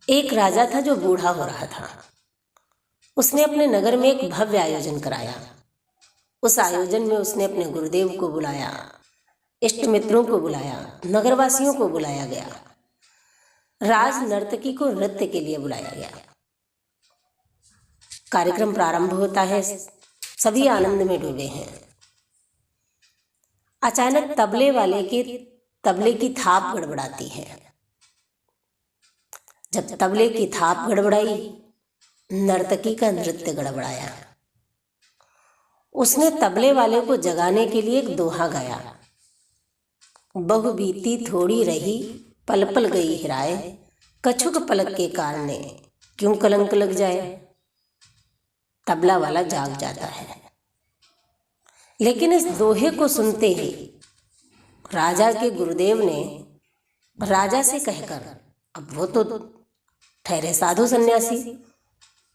एक राजा था जो बूढ़ा हो रहा था। उसने अपने नगर में एक भव्य आयोजन कराया। उस आयोजन में उसने अपने गुरुदेव को बुलाया, इष्ट मित्रों को बुलाया, नगरवासियों को बुलाया गया। राज नर्तकी को नृत्य के लिए बुलाया गया। कार्यक्रम प्रारंभ होता है, सभी आनंद में डूबे हैं। अचानक तबले वाले के तबले की थाप गड़बड़ाती है। जब तबले की थाप गड़बड़ाई, नर्तकी का नृत्य गड़बड़ाया। उसने तबले वाले को जगाने के लिए एक दोहा गाया। बहु बीती थोड़ी रही, पल पल गई हिराए, कछुक पलक के कारणे क्यों कलंक लग जाए। तबला वाला जाग जाता है, लेकिन इस दोहे को सुनते ही राजा के गुरुदेव ने राजा से कहकर, अब वो तो ठहरे साधु सन्यासी,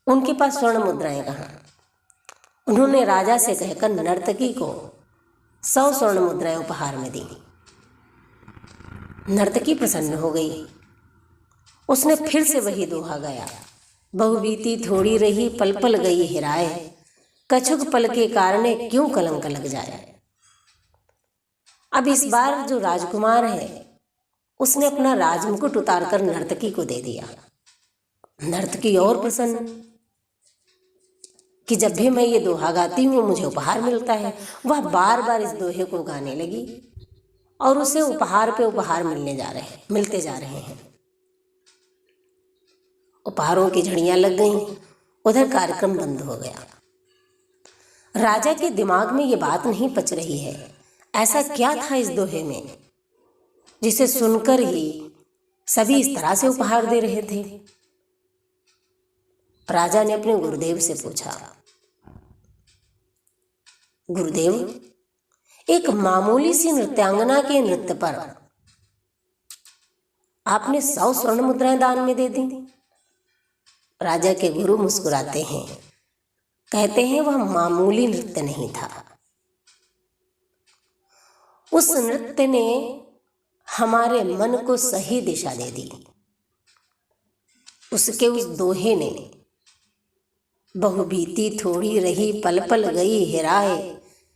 उनके पास स्वर्ण मुद्राएं कहाँ। उन्होंने राजा से कहकर नर्तकी को 100 स्वर्ण मुद्राएं उपहार में दी। नर्तकी प्रसन्न हो गई। उसने फिर से वही दोहा गाया, बहु बीती थोड़ी रही, पल पल गई हिराए, कछुक पल के कारणे क्यों कलंक लग जाए। अब इस बार जो राजकुमार है, उसने अपना राजमुकुट उतारकर नर्तकी को दे दिया। नर्तकी और प्रसन्न कि जब भी मैं ये दोहा गाती हूँ मुझे उपहार मिलता है। वह बार बार इस दोहे को गाने लगी और उसे उपहार पे उपहार मिलते जा रहे हैं। उपहारों की झड़ियां लग गईं। उधर कार्यक्रम बंद हो गया। राजा के दिमाग में ये बात नहीं पच रही है, ऐसा क्या था इस दोहे में जिसे सुनकर ही सभी इस तरह से उपहार दे रहे थे। राजा ने अपने गुरुदेव से पूछा, गुरुदेव, एक मामूली सी नृत्यांगना के नृत्य पर आपने 100 स्वर्ण मुद्राएं दान में दे दी। राजा के गुरु मुस्कुराते हैं, कहते हैं वह मामूली नृत्य नहीं था। उस नृत्य ने हमारे मन को सही दिशा दे दी। उसके उस दोहे ने बहु बीती थोड़ी रही, पल पल गई हिराए,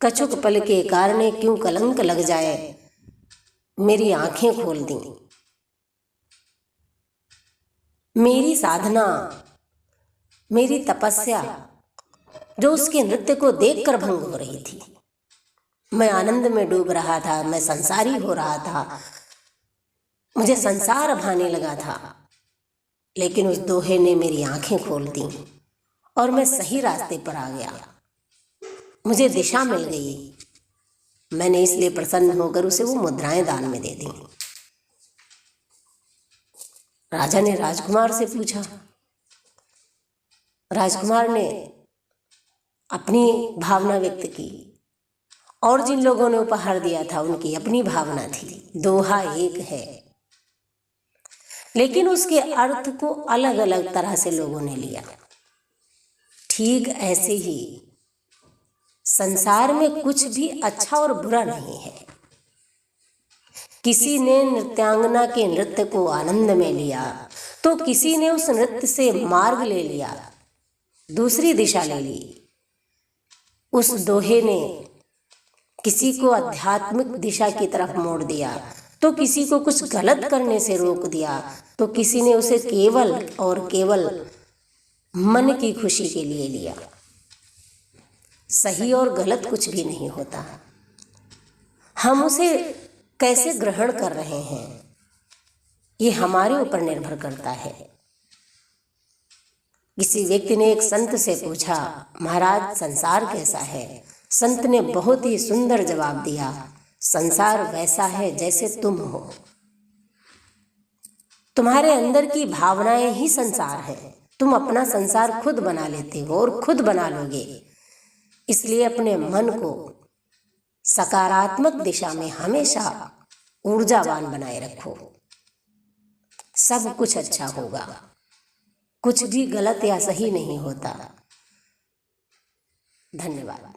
कछुक पल के कारणे क्यों कलंक लग जाए, मेरी आंखें खोल दी। मेरी साधना, मेरी तपस्या जो उसके नृत्य को देखकर भंग हो रही थी। मैं आनंद में डूब रहा था, मैं संसारी हो रहा था, मुझे संसार भाने लगा था, लेकिन उस दोहे ने मेरी आंखें खोल दी और मैं सही रास्ते पर आ गया। मुझे दिशा मिल गई। मैंने इसलिए प्रसन्न होकर उसे वो मुद्राएं दान में दे दी। राजा ने राजकुमार से पूछा। राजकुमार ने अपनी भावना व्यक्त की और जिन लोगों ने उपहार दिया था उनकी अपनी भावना थी। दोहा एक है, लेकिन उसके अर्थ को अलग अलग तरह से लोगों ने लिया। ठीक ऐसे ही संसार में कुछ भी अच्छा और बुरा नहीं है। किसी ने नृत्यांगना के नृत्य को आनंद में लिया तो किसी ने उस नृत्य से मार्ग ले लिया, दूसरी दिशा ले ली। उस दोहे ने किसी को आध्यात्मिक दिशा की तरफ मोड़ दिया तो किसी को कुछ गलत करने से रोक दिया, तो किसी ने उसे केवल और केवल मन की खुशी के लिए लिया। सही और गलत कुछ भी नहीं होता। हम उसे कैसे ग्रहण कर रहे हैं ये हमारे ऊपर निर्भर करता है। किसी व्यक्ति ने एक संत से पूछा, महाराज संसार कैसा है? संत ने बहुत ही सुंदर जवाब दिया, संसार वैसा है जैसे तुम हो। तुम्हारे अंदर की भावनाएं ही संसार है। तुम अपना संसार खुद बना लेते हो और खुद बना लोगे। इसलिए अपने मन को सकारात्मक दिशा में हमेशा ऊर्जावान बनाए रखो। सब कुछ अच्छा होगा। कुछ भी गलत या सही नहीं होता। धन्यवाद।